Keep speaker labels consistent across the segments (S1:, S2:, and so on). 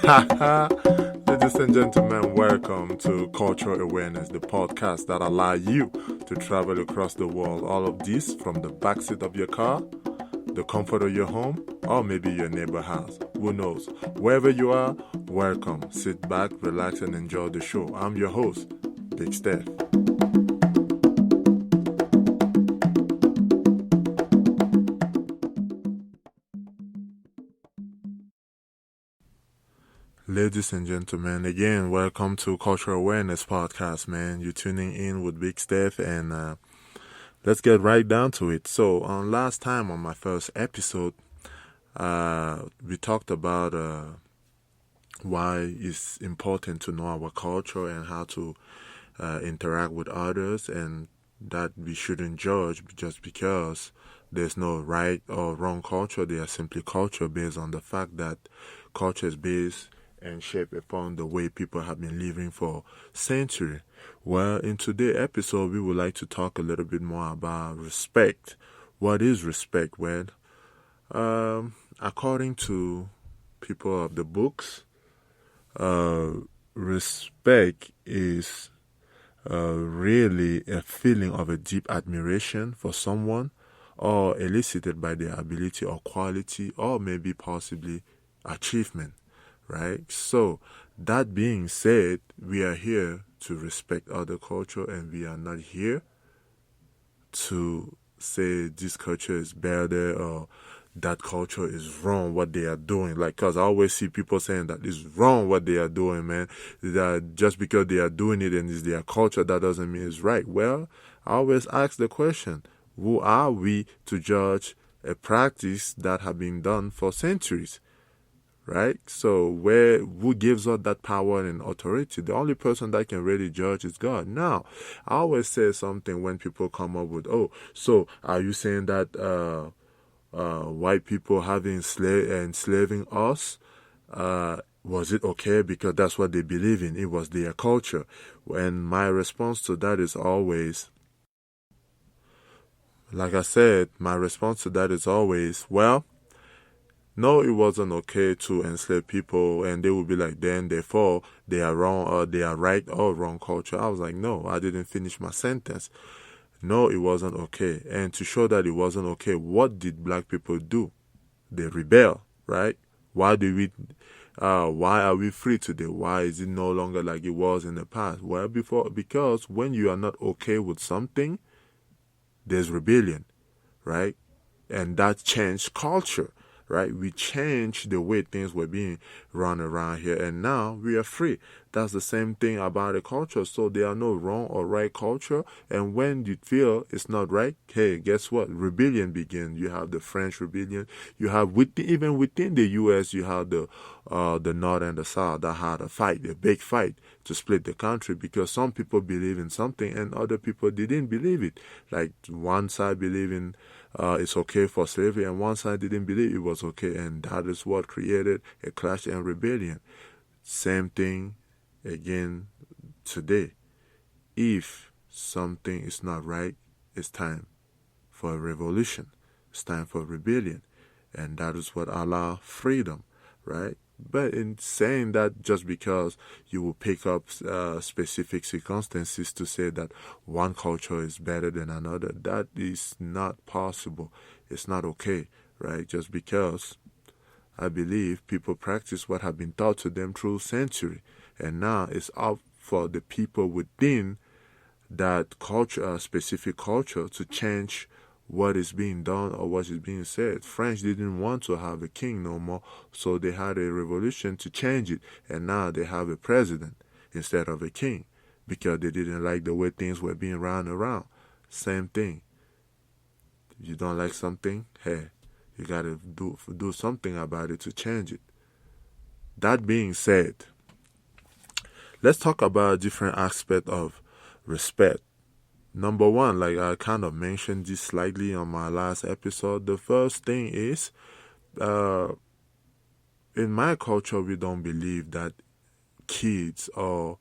S1: Ladies and gentlemen, welcome to Cultural Awareness, the podcast that allows you to travel across the world. All of this from the backseat of your car, the comfort of your home, or maybe your neighbor house. Who knows? Wherever you are, welcome. Sit back, relax, and enjoy the show. I'm your host, Big Steph. Ladies and gentlemen, again, welcome to Cultural Awareness Podcast, man. You're tuning in with Big Steph, and let's get right down to it. So, last time on my first episode, we talked about why it's important to know our culture and how to interact with others, and that we shouldn't judge just because there's no right or wrong culture. They are simply culture based on the fact that culture is based and shaped upon the way people have been living for centuries. Well, in today's episode, we would like to talk a little bit more about respect. What is respect? Well, according to people of the books, respect is really a feeling of a deep admiration for someone, or elicited by their ability or quality, or maybe possibly achievement. Right? So, that being said, we are here to respect other culture, and we are not here to say this culture is better or that culture is wrong what they are doing. Like, because I always see people saying that it's wrong what they are doing, man. That just because they are doing it and it's their culture, that doesn't mean it's right. Well, I always ask the question, who are we to judge a practice that has been done for centuries? Right? So who gives us that power and authority? The only person that can really judge is God. Now, I always say something when people come up with, oh, so are you saying that white people having enslaving us, was it okay because that's what they believe in? It was their culture. And my response to that is always, like I said, my response to that is always, well, no, it wasn't okay to enslave people, and they would be like, then, therefore, they are wrong, or they are right, or wrong culture. I was like, no, I didn't finish my sentence. No, it wasn't okay. And to show that it wasn't okay, what did black people do? They rebel, right? Why are we free today? Why is it no longer like it was in the past? Well, because when you are not okay with something, there's rebellion, right? And that changed culture, right? We changed the way things were being run around here, and now we are free. That's the same thing about a culture. So there are no wrong or right culture, and when you feel it's not right, hey, guess what? Rebellion begins. You have the French Rebellion. You have even within the U.S., you have the North and the South that had a big fight to split the country because some people believe in something and other people didn't believe it. Like one side believing it's okay for slavery, and one side didn't believe it was okay, and that is what created a clash and rebellion. Same thing again today. If something is not right, it's time for a revolution. It's time for rebellion, and that is what allows freedom, right? But in saying that, just because you will pick up specific circumstances to say that one culture is better than another, that is not possible. It's not okay, right? Just because I believe people practice what have been taught to them through century, and now it's up for the people within that culture, specific culture, to change what is being done or what is being said. French didn't want to have a king no more, so they had a revolution to change it, and now they have a president instead of a king because they didn't like the way things were being run around. Same thing. If you don't like something, hey, you gotta do something about it to change it. That being said, let's talk about a different aspect of respect. Number one, like I kind of mentioned this slightly on my last episode, the first thing is, in my culture, we don't believe that kids or,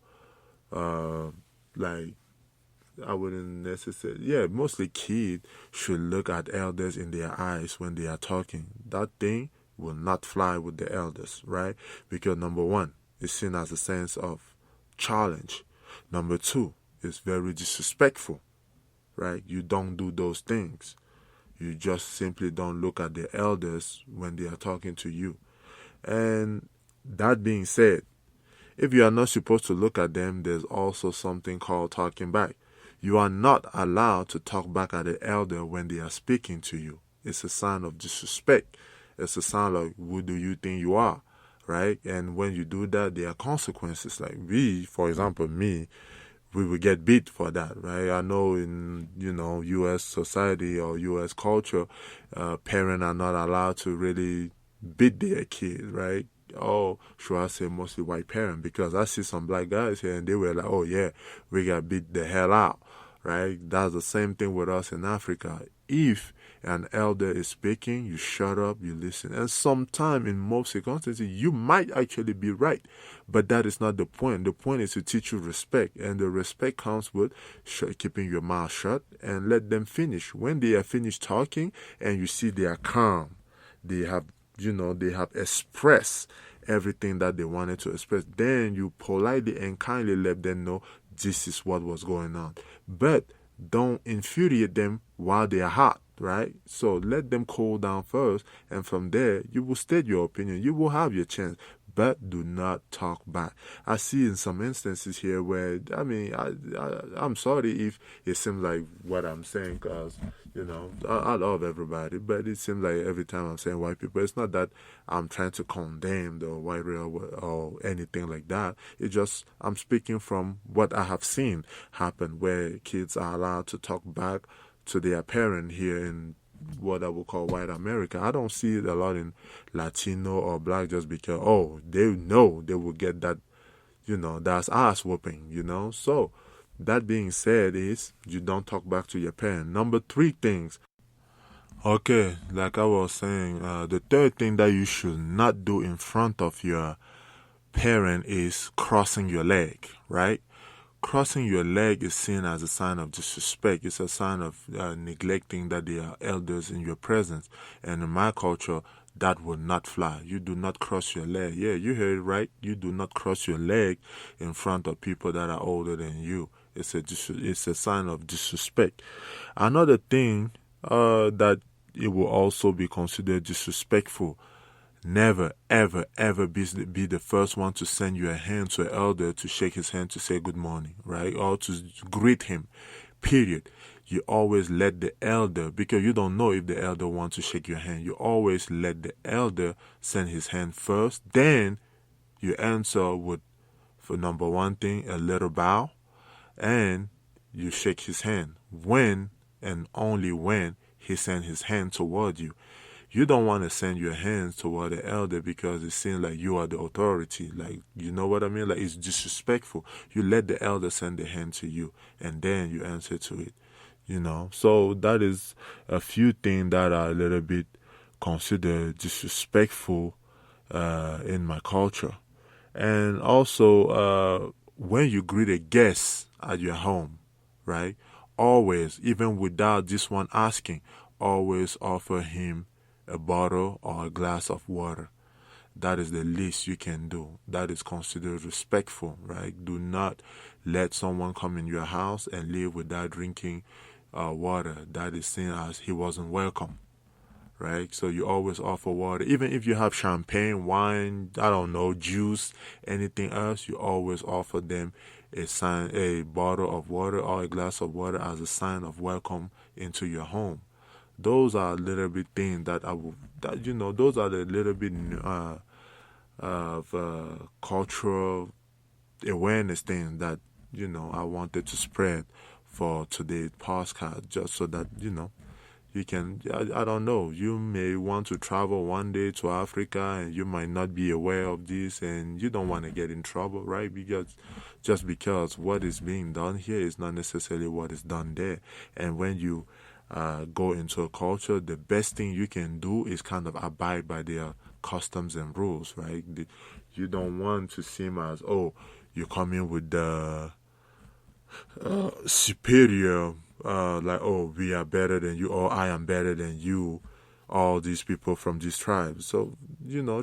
S1: like, I wouldn't necessarily, mostly kids should look at elders in their eyes when they are talking. That thing will not fly with the elders, right? Because number one, it's seen as a sense of challenge. Number two, it's very disrespectful, right? You don't do those things. You just simply don't look at the elders when they are talking to you. And that being said, if you are not supposed to look at them, there's also something called talking back. You are not allowed to talk back at the elder when they are speaking to you. It's a sign of disrespect. It's a sign of who do you think you are, right? And when you do that, there are consequences. Like for example, we will get beat for that, right? I know in, U.S. society or U.S. culture, parents are not allowed to really beat their kids, right? Oh, should I say mostly white parents? Because I see some black guys here and they were like, oh yeah, we got beat the hell out, right? That's the same thing with us in Africa. If an elder is speaking, you shut up, you listen. And sometimes, in most circumstances, you might actually be right. But that is not the point. The point is to teach you respect. And the respect comes with keeping your mouth shut and let them finish. When they are finished talking and you see they are calm, they have expressed everything that they wanted to express, then you politely and kindly let them know this is what was going on. But don't infuriate them while they are hot, right? So let them cool down first, and from there, you will state your opinion. You will have your chance, but do not talk back. I see in some instances here where, I'm sorry if it seems like what I'm saying, because, I love everybody, but it seems like every time I'm saying white people, it's not that I'm trying to condemn the white race or anything like that. It's just I'm speaking from what I have seen happen, where kids are allowed to talk back to their parent here in what I would call white America. I don't see it a lot in Latino or black, just because, they know they will get that, that's ass whooping, So that being said is you don't talk back to your parent. Number 3 things. Okay, like I was saying, the third thing that you should not do in front of your parent is crossing your leg, right? Crossing your leg is seen as a sign of disrespect. It's a sign of neglecting that there are elders in your presence. And in my culture, that will not fly. You do not cross your leg. Yeah, you heard it right. You do not cross your leg in front of people that are older than you. It's a sign of disrespect. Another thing that it will also be considered disrespectful. Never, ever, ever be the first one to send your hand to an elder to shake his hand to say good morning, right? Or to greet him, period. You always let the elder, because you don't know if the elder wants to shake your hand. You always let the elder send his hand first. Then you answer with, for number one thing, a little bow. And you shake his hand when and only when he sends his hand toward you. You don't want to send your hands toward the elder because it seems like you are the authority. Like, you know what I mean? Like, it's disrespectful. You let the elder send the hand to you, and then you answer to it. So that is a few things that are a little bit considered disrespectful in my culture. And also, when you greet a guest at your home, right? Always, even without this one asking, always offer him a bottle or a glass of water. That is the least you can do. That is considered respectful, right? Do not let someone come in your house and leave without drinking water. That is seen as he wasn't welcome, right? So you always offer water. Even if you have champagne, wine, I don't know, juice, anything else, you always offer them a bottle of water or a glass of water as a sign of welcome into your home. Those are little bit things those are the little bit of cultural awareness things that, I wanted to spread for today's podcast, just so that, you can, I don't know, you may want to travel one day to Africa and you might not be aware of this and you don't want to get in trouble, right? Because what is being done here is not necessarily what is done there. And when you go into a culture, the best thing you can do is kind of abide by their customs and rules, right? You don't want to seem as, you come in with the superior, like, we are better than you, or I am better than you, all these people from these tribes. So,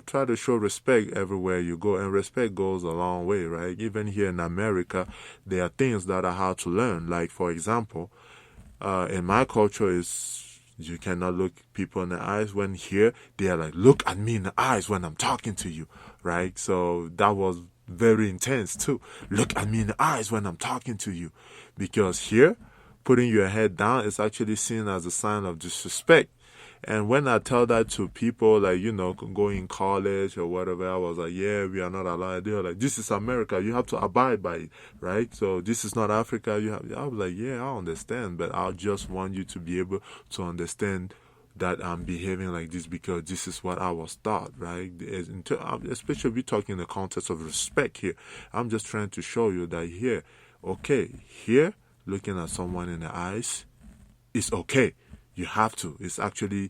S1: try to show respect everywhere you go. And respect goes a long way, right? Even here in America, there are things that are hard to learn. Like, for example, in my culture is you cannot look people in the eyes. When here, they are like, look at me in the eyes when I'm talking to you, right? So that was very intense too. Look at me in the eyes when I'm talking to you. Because here, putting your head down is actually seen as a sign of disrespect. And when I tell that to people, like, going in college or whatever, I was like, yeah, we are not allowed. They're like, this is America. You have to abide by it, right? So this is not Africa. I was like, yeah, I understand. But I just want you to be able to understand that I'm behaving like this because this is what I was taught, right? Especially if we're talking in the context of respect here. I'm just trying to show you that here, looking at someone in the eyes is okay. You have to. It's actually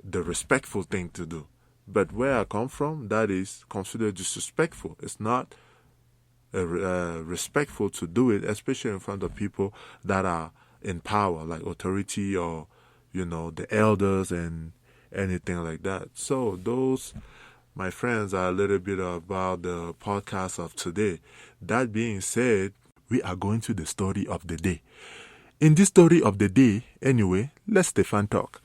S1: the respectful thing to do. But where I come from, that is considered disrespectful. It's not respectful to do it, especially in front of people that are in power, like authority or, the elders and anything like that. So those, my friends, are a little bit about the podcast of today. That being said, we are going to the story of the day. In this story of the day, anyway, let Stefan talk.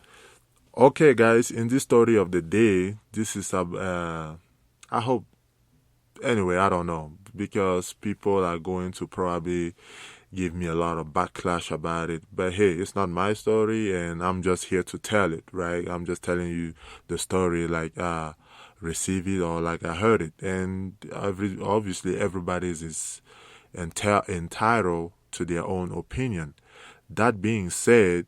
S1: Okay, guys, in this story of the day, this is I hope, anyway, I don't know, because people are going to probably give me a lot of backlash about it. But hey, it's not my story, and I'm just here to tell it, right? I'm just telling you the story like receive it or like I heard it. And obviously, everybody is entitled to their own opinion. That being said,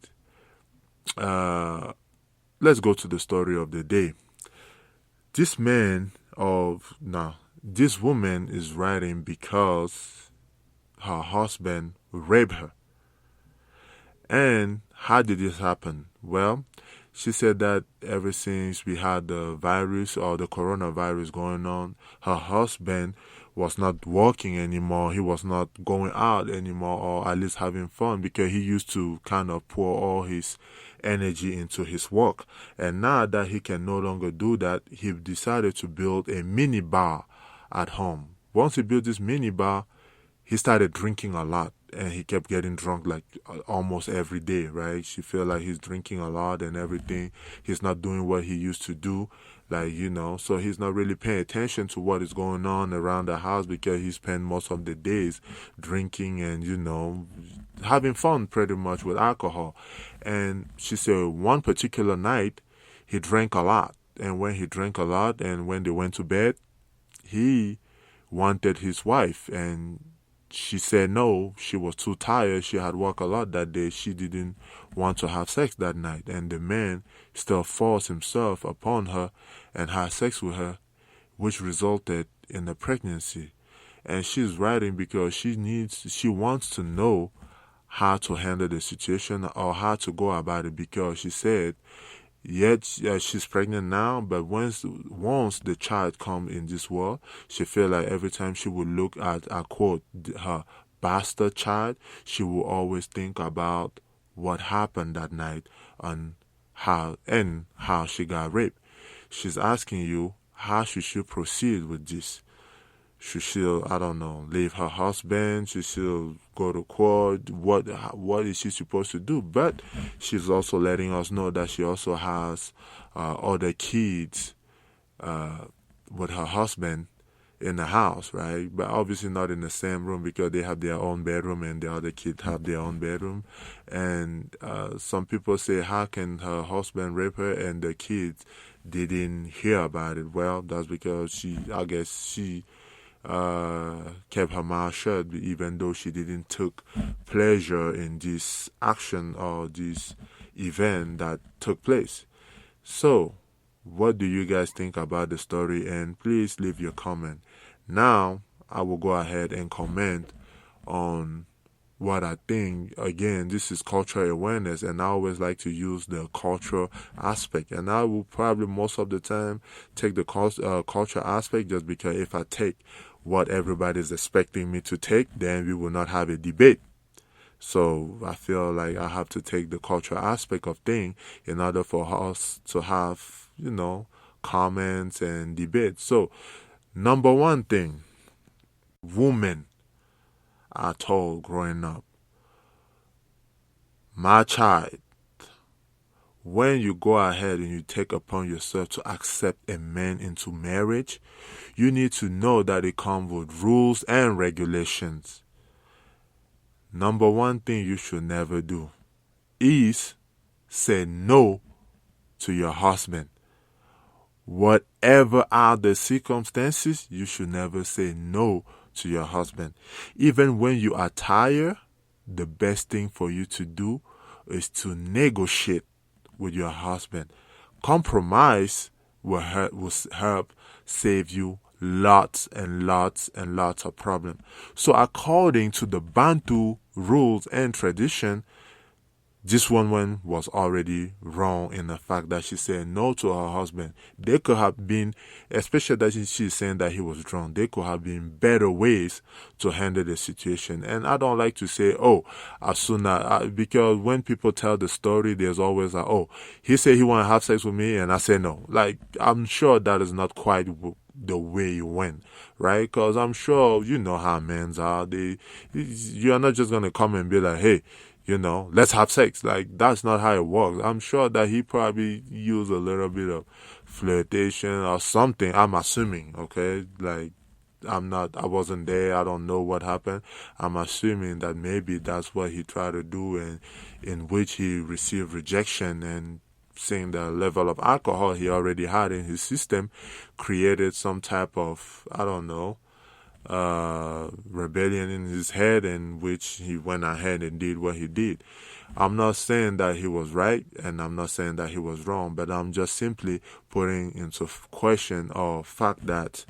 S1: let's go to the story of the day. This woman is writing because her husband raped her. And how did this happen? Well, she said that ever since we had the virus or the coronavirus going on, her husband was not working anymore. He was not going out anymore, or at least having fun, because he used to kind of pour all his energy into his work. And now that he can no longer do that, he decided to build a mini bar at home. Once he built this mini bar, he started drinking a lot, and he kept getting drunk like almost every day, right? She felt like he's drinking a lot and everything. He's not doing what he used to do, so he's not really paying attention to what is going on around the house because he spent most of the days drinking and, having fun pretty much with alcohol. And she said one particular night, he drank a lot. And when he drank a lot and when they went to bed, he wanted his wife, and she said no, she was too tired. She had worked a lot that day. She didn't want to have sex that night. And the man still forced himself upon her and had sex with her, which resulted in a pregnancy. And she's writing because she wants to know how to handle the situation or how to go about it, because she said, she's pregnant now, but once the child comes in this world, she feel like every time she would look at, I quote, her bastard child, she will always think about what happened that night and how she got raped. She's asking you, how should she proceed with this? Should she, leave her husband? Should she go to court? What is she supposed to do? But she's also letting us know that she also has other kids with her husband in the house, right? But obviously not in the same room because they have their own bedroom and the other kids have their own bedroom. And some people say, how can her husband rape her and the kids didn't hear about it? Well, that's because she kept her mouth shut, even though she didn't took pleasure in this action or this event that took place. So, what do you guys think about the story? And please leave your comment. Now, I will go ahead and comment on what I think. Again, this is cultural awareness, and I always like to use the cultural aspect. And I will probably most of the time take the cultural aspect, just because if I take what everybody is expecting me to take, then we will not have a debate. So I feel like I have to take the cultural aspect of thing in order for us to have, comments and debates. So number one thing, women are told growing up, my child, when you go ahead and you take upon yourself to accept a man into marriage, you need to know that it comes with rules and regulations. Number one thing you should never do is say no to your husband. Whatever are the circumstances, you should never say no to your husband. Even when you are tired, the best thing for you to do is to negotiate with your husband. Compromise will help save you lots and lots and lots of problems. So according to the Bantu rules and tradition, this woman was already wrong in the fact that she said no to her husband. There could have been, especially that she's saying that he was drunk, there could have been better ways to handle the situation. And I don't like to say, as soon as, because when people tell the story, there's always like, he said he want to have sex with me, and I say no. Like, I'm sure that is not quite the way you went, right? Because I'm sure you know how men are. You're not just going to come and be like, hey, let's have sex. Like, that's not how it works. I'm sure that he probably used a little bit of flirtation or something. I'm assuming, okay? Like, I wasn't there. I don't know what happened. I'm assuming that maybe that's what he tried to do, and in which he received rejection, and seeing the level of alcohol he already had in his system created some type of, I don't know, rebellion in his head, in which he went ahead and did what he did. I'm not saying that he was right, and I'm not saying that he was wrong, but I'm just simply putting into question or fact that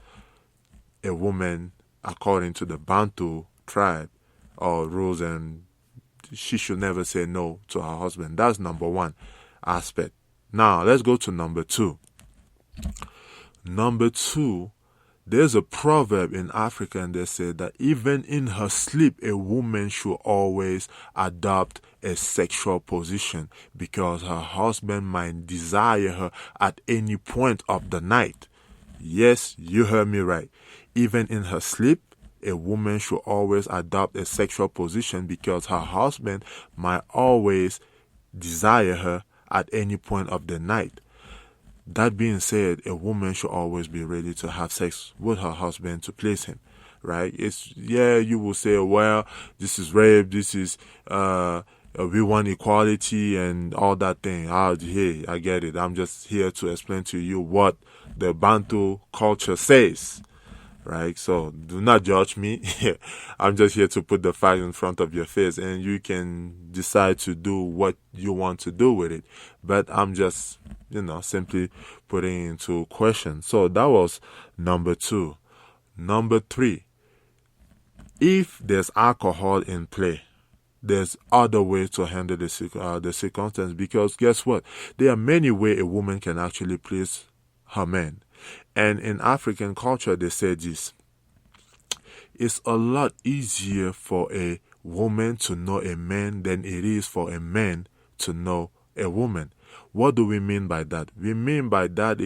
S1: a woman, according to the Bantu tribe or rules, and she should never say no to her husband. That's number one aspect. Now let's go to number two. Number two, there's a proverb in Africa, and they say that even in her sleep, a woman should always adopt a sexual position because her husband might desire her at any point of the night. Yes, you heard me right. Even in her sleep, a woman should always adopt a sexual position because her husband might always desire her at any point of the night. That being said, a woman should always be ready to have sex with her husband to please him, right? You will say, well, this is rape, this is, we want equality and all that thing. Hey, I get it. I'm just here to explain to you what the Bantu culture says, right? So do not judge me. I'm just here to put the fact in front of your face, and you can decide to do what you want to do with it. But I'm just, simply putting into question. So that was number two. Number three, if there's alcohol in play, there's other ways to handle the circumstance, because guess what? There are many ways a woman can actually please her man. And in African culture, they say this: it's a lot easier for a woman to know a man than it is for a man to know a woman. What do we mean by that? What we mean by that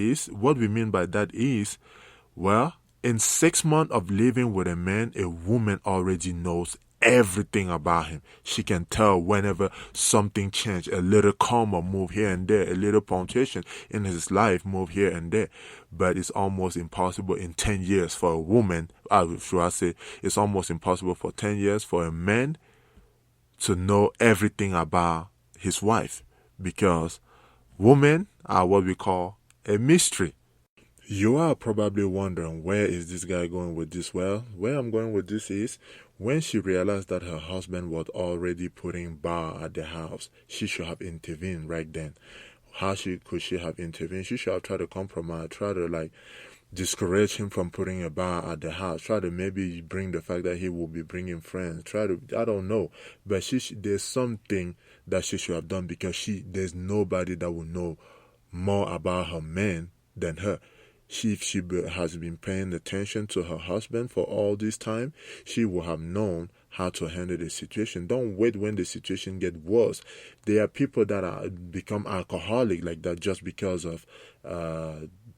S1: is, well, in 6 months of living with a man, a woman already knows everything about him. She can tell whenever something changed, a little comma move here and there, a little punctuation in his life move here and there. But it's almost impossible in 10 years for a woman, it's almost impossible for 10 years for a man to know everything about his wife, because women are what we call a mystery. You are probably wondering, where is this guy going with this? Well, where I'm going with this is, when she realized that her husband was already putting bar at the house, she should have intervened right then. Could she have intervened? She should have tried to compromise, try to discourage him from putting a bar at the house, try to maybe bring the fact that he will be bringing friends, I don't know, but there's something that she should have done, because there's nobody that will know more about her man than her. If she has been paying attention to her husband for all this time, she will have known how to handle the situation. Don't wait when the situation get worse. There are people that are become alcoholic like that just because of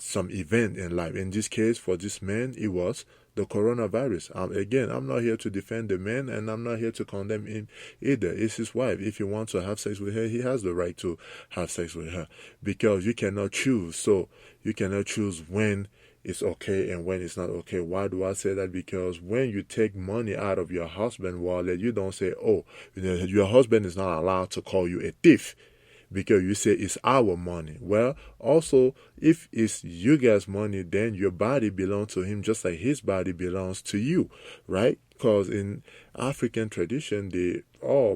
S1: some event in life. In this case, for this man, it was the coronavirus. Again, I'm not here to defend the man, and I'm not here to condemn him either. It's his wife. If he wants to have sex with her, he has the right to have sex with her, because you cannot choose. So you cannot choose when it's okay and when it's not okay. Why do I say that? Because when you take money out of your husband's wallet, you don't say, oh, your husband is not allowed to call you a thief, because you say it's our money. Well, also, if it's you guys' money, then your body belongs to him just like his body belongs to you, right? Because in African tradition,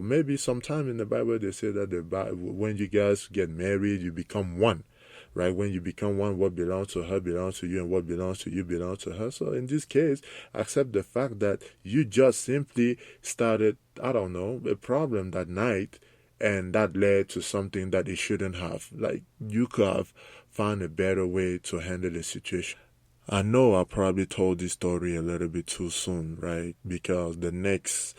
S1: maybe sometime in the Bible, they say that when you guys get married, you become one. Right? When you become one, what belongs to her belongs to you, and what belongs to you belongs to her. So in this case, accept the fact that you just simply started, a problem that night, and that led to something that it shouldn't have. Like, you could have found a better way to handle the situation. I know I probably told this story a little bit too soon, right? Because the next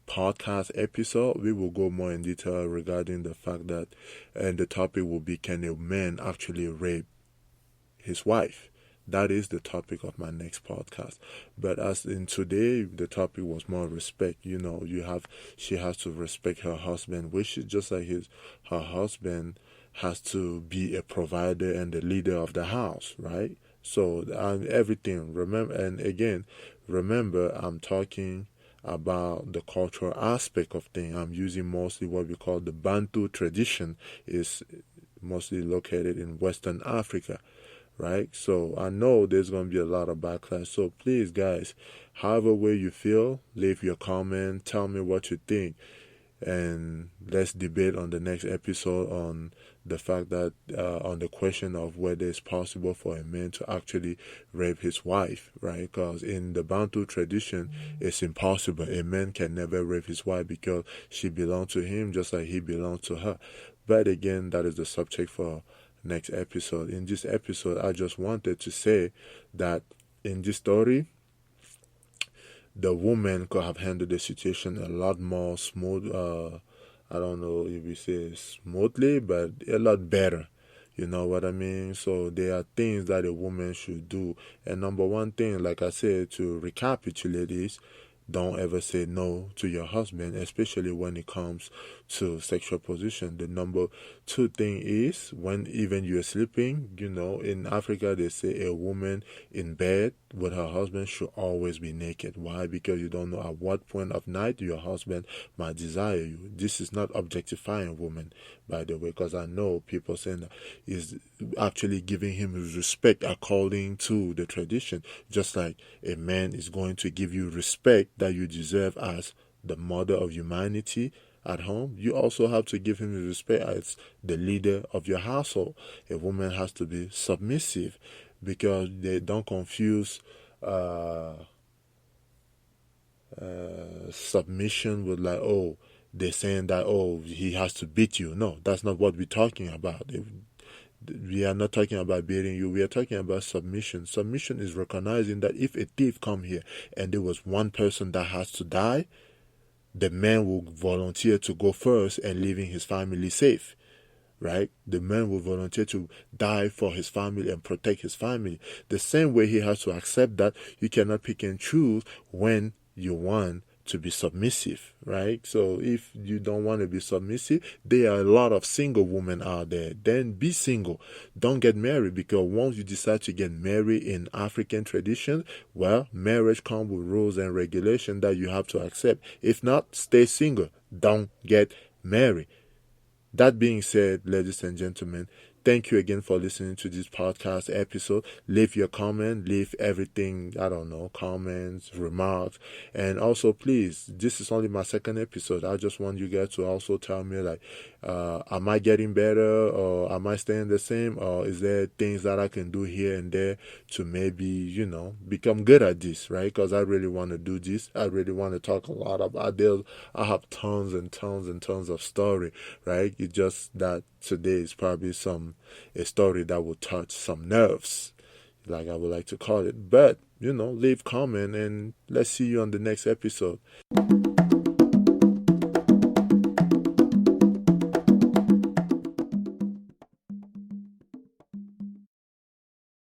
S1: podcast episode, we will go more in detail regarding the fact that, and the topic will be, can a man actually rape his wife? That is the topic of my next podcast. But as in today, the topic was more respect. She has to respect her husband, which is just like her husband has to be a provider and the leader of the house, right? So everything. Remember, I'm talking about the cultural aspect of things. I'm using mostly what we call the Bantu tradition, is mostly located in Western Africa, right? So I know there's going to be a lot of backlash. So please, guys, however way you feel, leave your comment, tell me what you think, and let's debate on the next episode on the fact that on the question of whether it's possible for a man to actually rape his wife, right? Because in the Bantu tradition, it's impossible. A man can never rape his wife because she belongs to him just like he belongs to her. But again, that is the subject for next episode. In this episode, I just wanted to say that in this story, the woman could have handled the situation a lot more smooth. I don't know if we say smoothly, but a lot better. You know what I mean? So there are things that a woman should do. And number one thing, like I said, to recapitulate, is don't ever say no to your husband, especially when it comes to sexual position. The number two thing is, when even you're sleeping, in Africa, they say a woman in bed with her husband should always be naked. Why? Because you don't know at what point of night your husband might desire you. This is not objectifying a woman, by the way, because I know people saying that is actually giving him his respect according to the tradition, just like a man is going to give you respect that you deserve as the mother of humanity at home. You also have to give him his respect as the leader of your household. A woman has to be submissive, because they don't confuse submission with like, oh, they're saying that, oh, he has to beat you. No, that's not what we're talking about. We are not talking about beating you. We are talking about submission. Submission is recognizing that if a thief come here and there was one person that has to die, the man will volunteer to go first and leaving his family safe, right? The man will volunteer to die for his family and protect his family. The same way he has to accept that you cannot pick and choose when you want to be submissive, right? So if you don't want to be submissive, there are a lot of single women out there. Then be single. Don't get married, because once you decide to get married in African tradition, well, marriage comes with rules and regulations that you have to accept. If not, stay single. Don't get married. That being said, ladies and gentlemen, thank you again for listening to this podcast episode. Leave your comment, leave everything, comments, remarks. And also, please, this is only my second episode. I just want you guys to also tell me, like, am I getting better, or am I staying the same, or is there things that I can do here and there to maybe, become good at this, right? Because I really want to do this. I really want to talk a lot about this. I have tons and tons and tons of story, right? It's just that today is probably a story that will touch some nerves, like I would like to call it. But, leave comment and let's see you on the next episode.